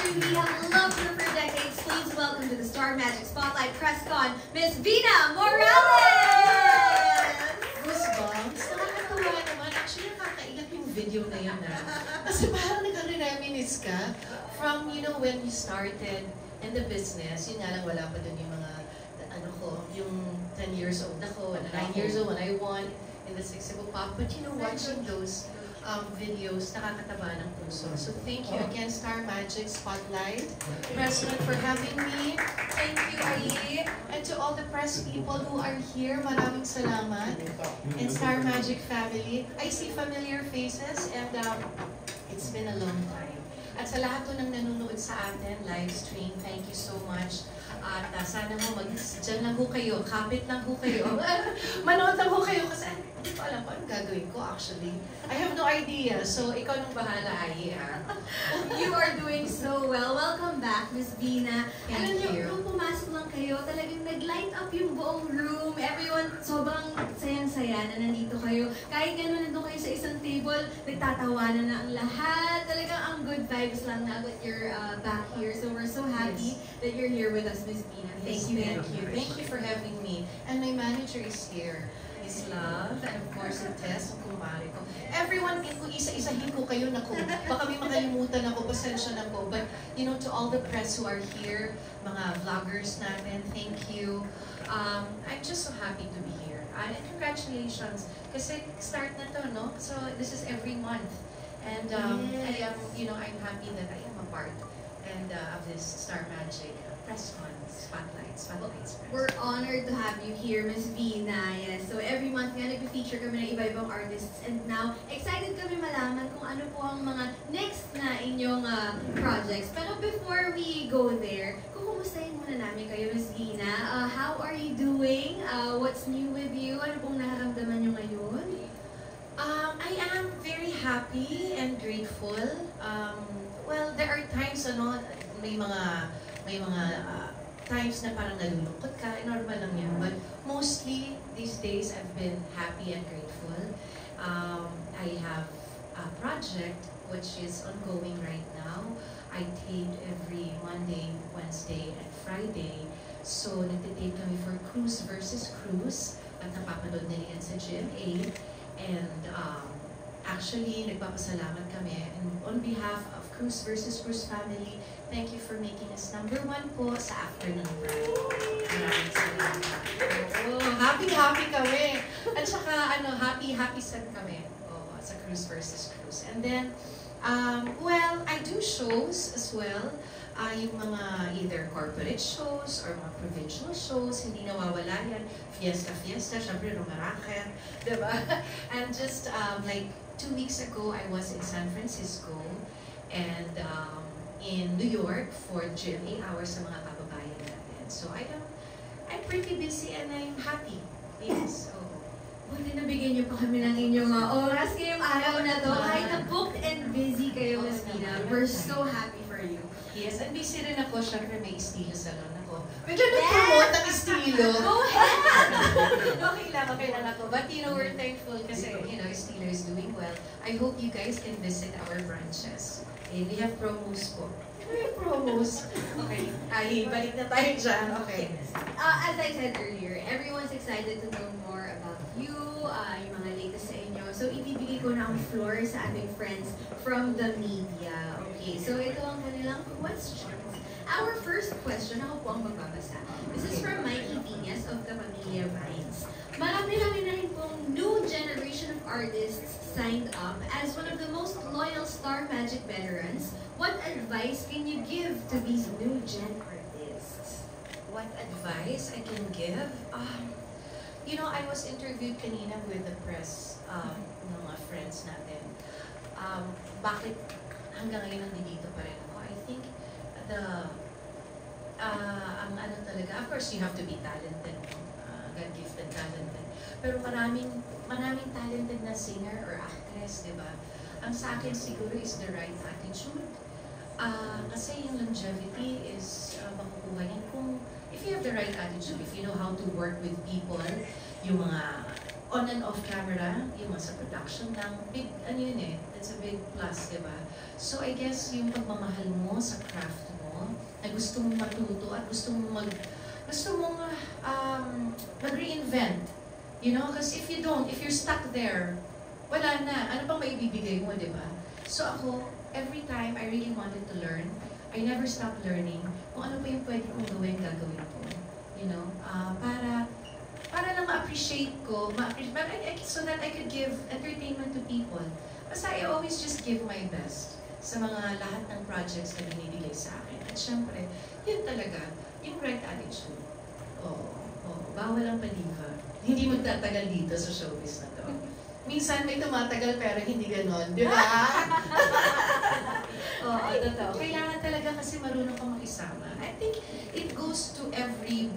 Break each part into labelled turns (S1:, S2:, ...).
S1: we have loved her for decades. Please welcome to the Star Magic Spotlight Press Con, Miss Vina Morales!
S2: Goosebumps? Nakakatawa naman. Actually, nakakaiyak yung video na yun. Kasi parang nagre-reminisce ka from, you know, when you started in the business. Yun nga lang, wala pa dun yung mga, ano ko, yung 10 years old ako, and 9 years old when I won in the Sixibo Pop. But you know, watching those videos, nakakataba ng puso. So thank you again, Star Magic Spotlight President, for having me. Thank you, Ali. And to all the press people who are here, maraming salamat. And Star Magic family, I see familiar faces and it's been a long time. At sa lahat po ng nanonood sa atin, live stream, thank you so much. At sana mo, dyan lang ho kayo, kapit lang ho kayo. Manood lang ho kayo kasi hindi ko alam kung anong gagawin ko actually. I have no idea. So, ikaw nung bahala, Ai, ha?
S1: You are doing so well. Welcome back, Miss Vina.
S2: Thank you.
S1: Nung pumasok lang kayo, talagang nag-light up yung buong room. Everyone, sobrang sayang-saya na nandito kayo. Kahit gano'n nandun kayo sa isang table, nagtatawanan na ang lahat. Talagang ang good vibes lang na that you're back here. So we're so happy that you're here with us, Miss Vina. Thank you.
S2: Thank you for having me. And my manager is here. Miss Love, and of course, si Tess, ang kumare ko. Everyone, kung isa-isahin ko kayo, naku, baka may makalimutan ako, pasensya na po. But, you know, to all the press who are here, mga vloggers natin, thank you. I'm just so happy to be here. And congratulations, kasi start na to, no? So, this is every month. And I am, you know, I'm happy that I am a part of this Star Magic Press Con Spotlights.
S1: We're honored to have you here, Miss Vina. Yes. So every month nga nag-feature kami ng iba-ibang artists, and now excited kami malaman kung ano po ang mga next na inyong projects. Pero before we go there, kumustahin muna namin kayo, Miss Vina. How are you doing? What's new with you? Ano pong nararamdaman nyo ngayon?
S2: I am very happy and grateful. Well, there are times, ano, may mga times na parang nalulungkot ka, normal lang yan. But mostly, these days, I've been happy and grateful. I have a project which is ongoing right now. I tape every Monday, Wednesday, and Friday. So, nagtitape kami for Cruise versus Cruise. At napapanood nila yan sa GMA. And actually, nagpapasalamat kami. And on behalf of Cruise versus Cruise family, thank you for making us #1 po sa Afternoon Pride. Maraming salamat. Happy kami. At saka, happy sad kami sa Cruise versus Cruise. And then, well, I do shows as well. Yung mga either corporate shows or mga provincial shows, hindi nawawala yan. Fiesta, syempre Rumaraket, diba? And just like 2 weeks ago, I was in San Francisco and in New York for GMA hours sa mga kababayan natin. So I'm pretty busy and I'm happy. Yes. So,
S1: buti nabigyan niyo pa kami ng inyong oras ngayong araw na to. Kahit na booked and busy kayo, Miss Vina, we're so happy for you.
S2: Yes, and busy rin ako. Siyempre may estilo salon ako. Medyo nag-promote ang estilo.
S1: Go ahead!
S2: Okay lang ako. But you know, we're thankful kasi, you know, estilo is doing well. I hope you guys can visit our branches. Okay, we have promos po. May promos. Okay, balik na tayo dyan. Okay.
S1: As I said earlier, everyone's excited to know more about you, yung mga latest sa inyo. So, ibibigay ko na ang floor sa ating friends from the media. Okay, so ito ang kanilang questions. Our first question, ako po ang magbabasa. This is from Mikey Viñas of Kapamilya Vines. Marami-rami na rin pong new generation of artists signed up. As one of the most loyal Star Magic veterans, what advice can you give to these new gen artists?
S2: What advice I can give? You know, I was interviewed kanina with the press, mga friends natin. Bakit hanggang ngayon nandito pa rin ako? I think ang ano talaga, of course you have to be talented, God-gifted talented. Pero maraming talented na singer or actress, di ba? Ang sa akin siguro is the right attitude. Kasi yung longevity is makukuha yan kung if you have the right attitude, if you know how to work with people, yung mga on and off camera, yung mga sa production lang, big, ano yun eh, that's a big plus, di ba? So I guess yung pagmamahal mo sa craft gusto mong matuto at gusto mong mag-reinvent. You know, because if you're stuck there, wala na. Ano pang maibibigay mo, di ba? So ako, every time I really wanted to learn, I never stopped learning kung ano pa yung pwede kong gagawin ko. You know, para lang ma-appreciate ko, so that I could give entertainment to people. Basta I always just give my best sa mga lahat ng projects na binibigay sa akin. At syempre, yun talaga, yung right attitude. Bawal ang padiva. Hindi magtatagal dito sa showbiz na to. Minsan may tumatagal pero hindi ganon, di ba? Totoo. Kailangan talaga kasi marunong kang makisama. I think it goes to everything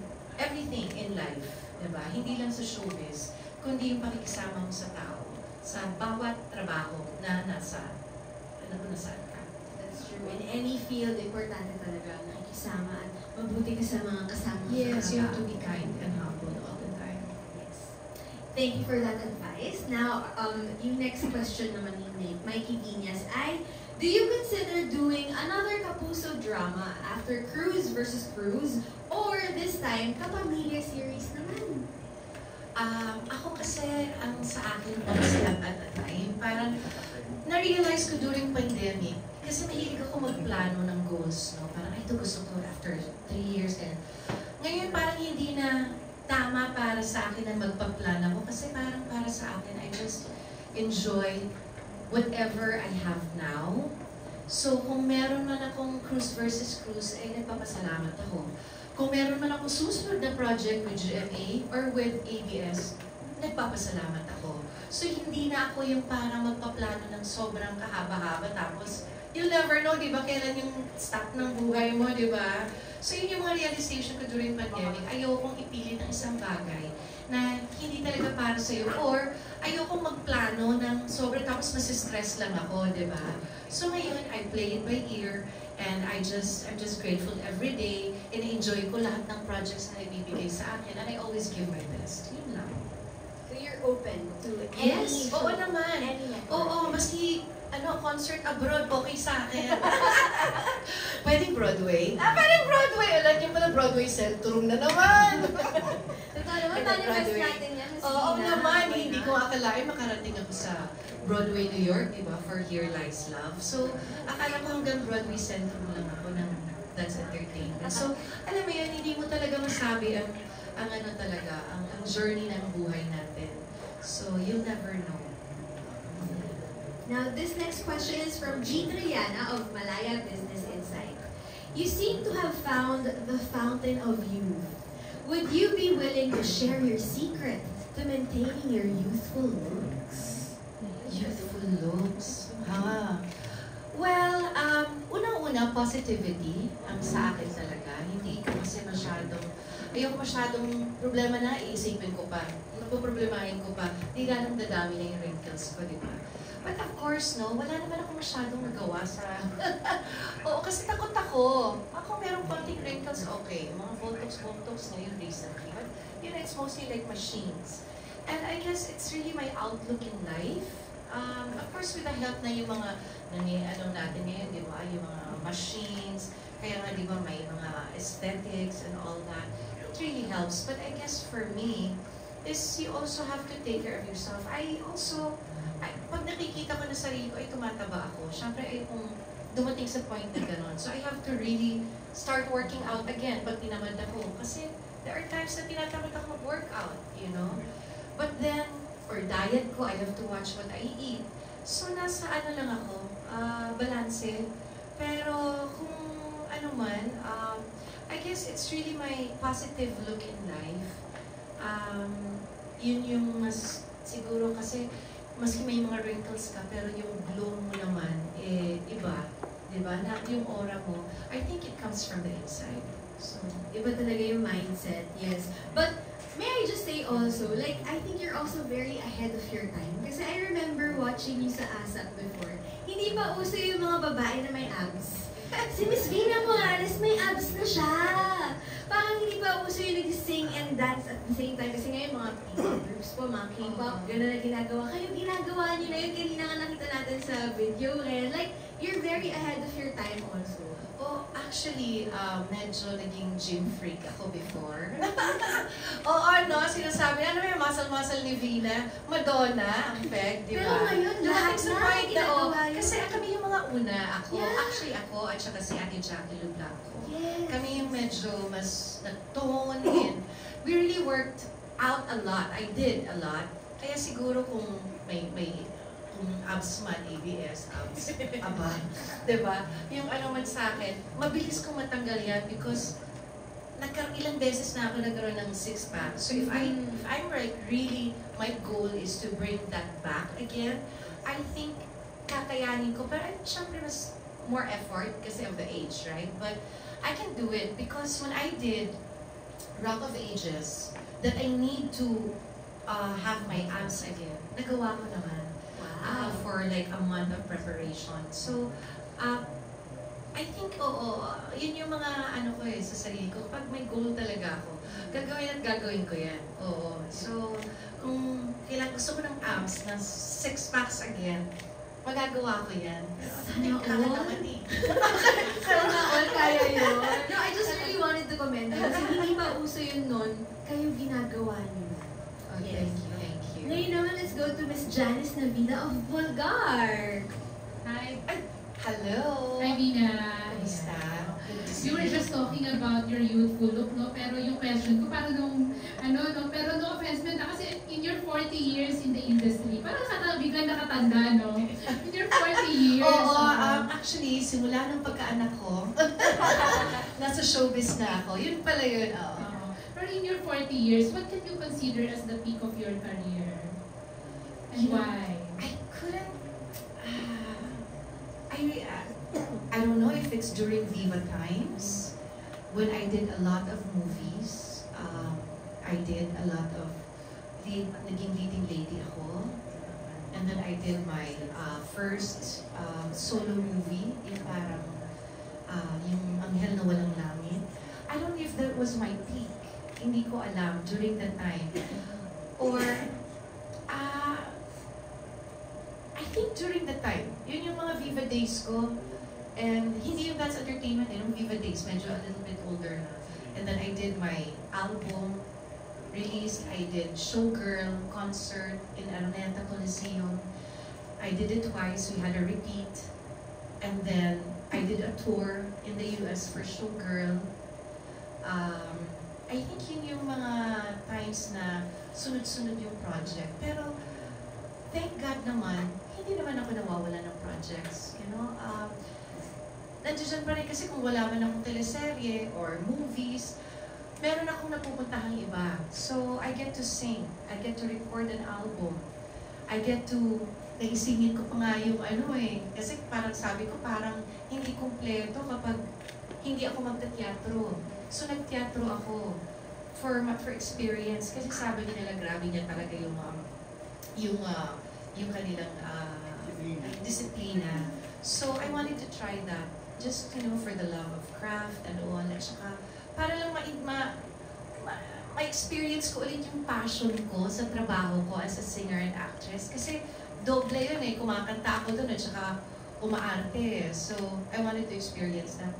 S2: in life, di ba? Hindi lang sa showbiz, kundi yung pakikisama mo sa tao, sa bawat trabaho na nasaan ka.
S1: That's true. In any field, importante talaga nakikisama at mabuti ka sa mga kasama.
S2: Yes, you have to be kind and humble all the time.
S1: Yes. Thank you for that advice. Now, yung next question naman ni Mikey Viñas ay, do you consider doing another Kapuso drama after Cruz versus Cruz, or this time, Kapamilya series naman?
S2: Ako kasi, ang sa akin, one step at a time, parang na-realize ko during pandemic, kasi mahilig ako magplano ng goals, no? Parang, ito gusto ko after 3 years. And ngayon, parang hindi na tama para sa akin na magpa-plan ako, kasi parang para sa akin, I just enjoy whatever I have now. So, kung meron man akong Cruz versus Cruz, ay nagpapasalamat ako. Kung meron man akong susunod na project with GMA or with ABS, nagpapasalamat ako. So, hindi na ako yung parang magpaplano ng sobrang kahaba-haba, tapos you'll never know, di ba, kailan yung stop ng buhay mo, di ba? So, yun yung mga realization ko during pandemic. Ayokong ipilit ang isang bagay na hindi talaga para sa'yo. Or, ayokong magplano ng sobra tapos masistress lang ako, di ba? So, ngayon, I play it by ear and I'm just grateful every day and enjoy ko lahat ng projects na ibibigay sa akin and I always give my best. Yun lang.
S1: So, you're open to any
S2: Yes,
S1: show?
S2: oo naman. Oo, maski concert abroad, okay sa akin. Pwedeng Broadway. Pwedeng Broadway! Alam niyo pala, Broadway Centrum na naman!
S1: Totoo naman, manifest natin yan.
S2: Oo naman, hindi ko akalain makarating ako sa Broadway, New York, di ba? For Here Lies Love. So, akala ko hanggang Broadway Centrum lang ako ng That's Entertainment. So, alam mo yun, hindi mo talaga masabi ang journey ng buhay natin. So, you'll never know.
S1: Now, this next question is from G. Triana of Malaya Business Insight. You seem to have found the fountain of youth. Would you be willing to share your secret to maintaining your youthful looks?
S2: Youthful looks? Well, unang-una, positivity ang sa akin talaga. Hindi ko kasi ayoko masyadong problema na iisipin ko pa. Napoproblemahin ko pa. Hindi ganang dadami na yung wrinkles ko, di ba? But of course, no, wala naman ako masyadong nagawa sa... Oo, kasi takot ako. Ako merong konting wrinkles, okay. Mga Botox ngayon recently. But, you know, it's mostly like machines. And I guess it's really my outlook in life. Of course, with the help na yung mga, natin ngayon, di ba? Yung mga machines. Kaya nga, di ba, may mga aesthetics and all that. It really helps. But I guess for me, is you also have to take care of yourself. Pag nakikita ko na sarili ko, ay tumataba ako. Siyempre, ay kung dumating sa point na gano'n. So, I have to really start working out again pag tinamad ako. Kasi, there are times na tinatamad ako mag-workout, you know? But then, for diet ko, I have to watch what I eat. So, nasa lang ako, balanse. Pero, kung I guess it's really my positive look in life. Yun yung mas, siguro kasi, maski may mga wrinkles ka, pero yung glow mo naman, iba. Diba? Na yung aura mo, I think it comes from the inside. So,
S1: iba talaga yung mindset, yes. But, may I just say also, like, I think you're also very ahead of your time. Kasi I remember watching you sa ASAP before. Hindi pa uso yung mga babae na may abs. Si Miss Vina Morales, may abs na siya. Parang hindi pa uso yung nag-sing and dance at the same time. Kasi ngayon mga P-pop groups po, mga K-pop, gano'n na ginagawa. Kayo ginagawa niyo na yun. Kanina nga nakita natin sa video rin. Like, you're very ahead of your time also.
S2: Oh, actually, medyo naging gym freak ako before. Oo, no, sinasabi, ano yung muscle-muscle ni Vina? Madonna, ang peg, di ba?
S1: Pero ngayon, lahat
S2: Dumating sa
S1: na
S2: point na,
S1: ginagawa yun.
S2: kasi kami yung mga una, ako,
S1: Yeah.
S2: actually ako, at saka si Ate Jackie Lublanco.
S1: Yes.
S2: Kami yung medyo mas nag-tone and we really worked out a lot. I did a lot. Kaya siguro kung may kung abs man, ABS, abs, aba, diba? Yung ano man sa akin, mabilis kong matanggal yan because ilang beses na ako nagkaroon ng six-pack. So if I'm like really, my goal is to bring that back again, I think kakayanin ko. Pero syempre mas more effort kasi of the age, right? But I can do it because when I did Rock of Ages, that I need to have my abs again, nagawa ko naman. For like a month of preparation. So, I think, yun yung mga ano ko sa sarili ko. Pag may goal talaga ako, gagawin at gagawin ko yan. Oo. So, kung kailangan gusto ko ng abs, ng six-packs again, magagawa ko yan. Pero kaya naman eh.
S1: Sana all kaya yun. No, I just really wanted to commend you. Kasi hindi pa uso yun nun, kayo ginagawa niyo.
S2: Oh,
S1: Yes.
S2: Thank you.
S1: Ngayon naman, let's go to Miss Janice Navida of Bulgar.
S3: Hi.
S2: Hello!
S3: Hi, Vina.
S2: Kamusta? Good to see
S3: You were just talking about your youthful look, no? Pero yung question ko, parang pero no offense, man, kasi in your 40 years in the industry, parang biglang nakatanda, no? In your 40 years.
S2: Actually, simula ng pagkaanak ko, nasa showbiz na ako. Yun pala yun,
S3: Pero in your 40 years, what can you consider as the peak of your career? And why?
S2: I couldn't, I don't know if it's during Viva times, when I did a lot of movies. I did a lot of, naging leading lady ako. And then I did my first solo movie, yung parang, yung Anghel na Walang Langit. I don't know if that was my peak. Hindi ko alam during that time. Or, I think during the time, yun yung mga Viva days ko. And hindi yung That's Entertainment, yung Viva days, medyo a little bit older na. And then I did my album release. I did Showgirl concert in Araneta Coliseum. I did it twice. We had a repeat. And then I did a tour in the US for Showgirl. I think yun yung mga times na sunod-sunod yung project. Pero thank God naman, hindi naman ako nawawala ng projects. You know, nandiyan pa rin kasi kung wala man akong teleserye or movies, meron akong napupuntahang iba. So, I get to sing. I get to record an album. I get to, naisingin ko pa nga yung kasi parang sabi ko parang hindi kumpleto kapag hindi ako magta-teatro. So, nag-teatro ako for experience. Kasi sabi nila, grabe niya talaga yung kanilang disiplina. So, I wanted to try that. Just, for the love of craft and all. At saka, para lang ma-experience ko ulit yung passion ko sa trabaho ko as a singer and actress. Kasi, doble yun kumakanta ako dun at saka umaarte. So, I wanted to experience that.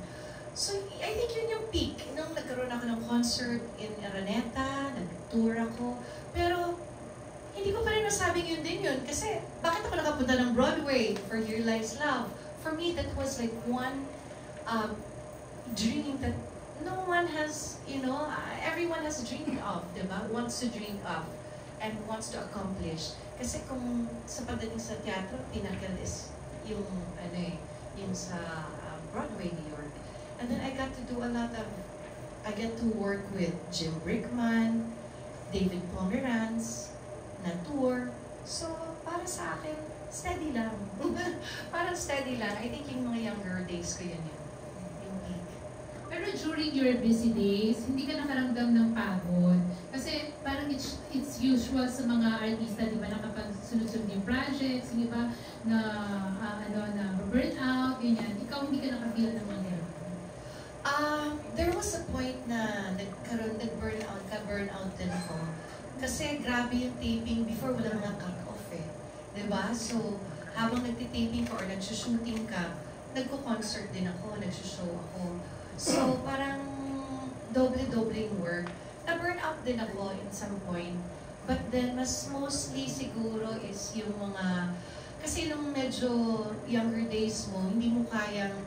S2: So, I think yun yung peak. Nung nagkaroon ako ng concert in Araneta, nag-tour ako. Pero, hindi ko pa rin nasabing yun din yun. Kasi, bakit ako nakapunta ng Broadway for Here Lies Love? For me, that was like one dream that no one has, everyone has dreamed of, diba? Wants to dream of and wants to accomplish. Kasi kung sa pagdating sa teatro, pinakal is yung sa Broadway, New York. And then I got to do I get to work with Jim Brickman, David Pomeranz, na tour. So, para sa akin, steady lang. Parang steady lang. I think yung mga younger days ko yun. Yung peak.
S3: Pero during your busy days, hindi ka nakaramdam ng pagod. Kasi parang it's usual sa mga artista, di ba, na kapag sunod-sunod yung projects, yung iba na burn out, ganyan. Ikaw hindi ka nakafeel ng mga ganyan.
S2: There was a point na nag-burnout din ako. Kasi grabe yung taping before, wala mga cut-off Diba? So, habang nagtitaping ka or nagsushooting ka, nagko-concert din ako, nagsushow ako. So, parang doble-dobleng work. Na-burn out din ako in some point. But then, mas mostly siguro is yung mga, kasi nung medyo younger days mo, hindi mo kayang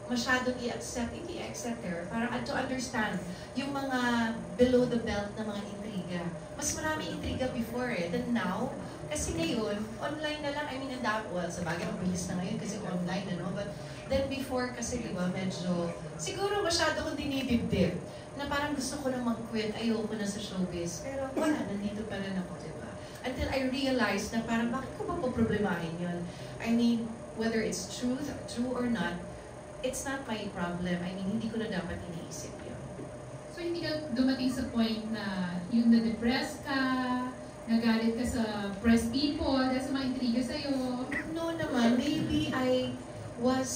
S2: masyadong hindi i-accept para to understand yung mga below the belt na mga intriga. Mas marami intriga before than now. Kasi ngayon, online na lang, sa bagay, ang bilis na ngayon kasi online, But then before kasi, di ba, medyo, siguro masyado kong dinidibdib na parang gusto ko na mag-quit, ayoko na sa showbiz. Pero wala, nandito pa rin ako, di ba? Until I realized na parang, bakit ko ba poproblemahin yun? I mean, whether it's true or not, it's not my problem. I mean, hindi ko na dapat iniisip yun.
S3: So hindi ka dumating sa point na yung na-depress ka, nagalit ka sa press people, dahil sa mga intriga sa'yo?
S2: No naman. Maybe I was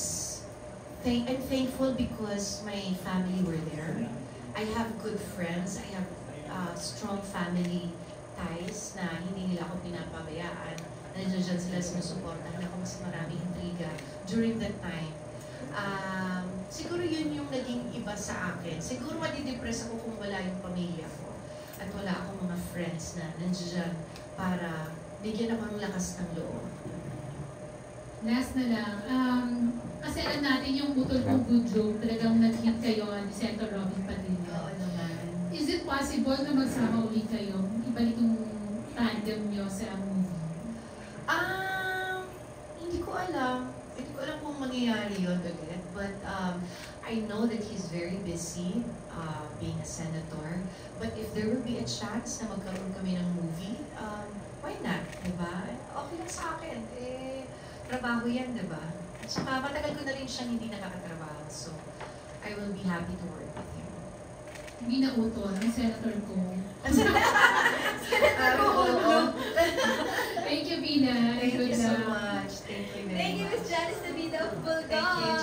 S2: I'm thankful because my family were there. I have good friends. I have strong family ties na hindi nila ako pinapabayaan. Nandiyan sila sinusuportahan ako mas maraming intriga during that time. Siguro yun yung naging iba sa akin. Siguro madidepress ako kung wala yung pamilya ko. At wala akong mga friends na nandiyan para bigyan ako ng lakas ng loob.
S3: Last na lang, kasi alam natin yung Butol Kong Good Joke, talagang nag-hit kayo ni Senator Robin Padilla.
S2: Oo naman.
S3: Is it possible na magsama ulit kayo? Ibalik yung tandem nyo sa movie?
S2: Hindi ko alam. Hindi ko alam kung mangyayari yun ulit. But I know that he's very busy being a senator. But if there will be a chance na magkaroon kami ng movie, why not? Diba? Okay lang sa akin. Trabaho yan, diba? At saka matagal ko na rin siyang hindi nakakatrabaho. So, I will be happy to work with him.
S3: Hindi na utol, ang senator ko.
S2: Thank
S3: Thank you, Pina.
S2: you so much. Thank you very much.
S1: Thank you, Miss Janice Navida of Bulldog.
S2: Thank you.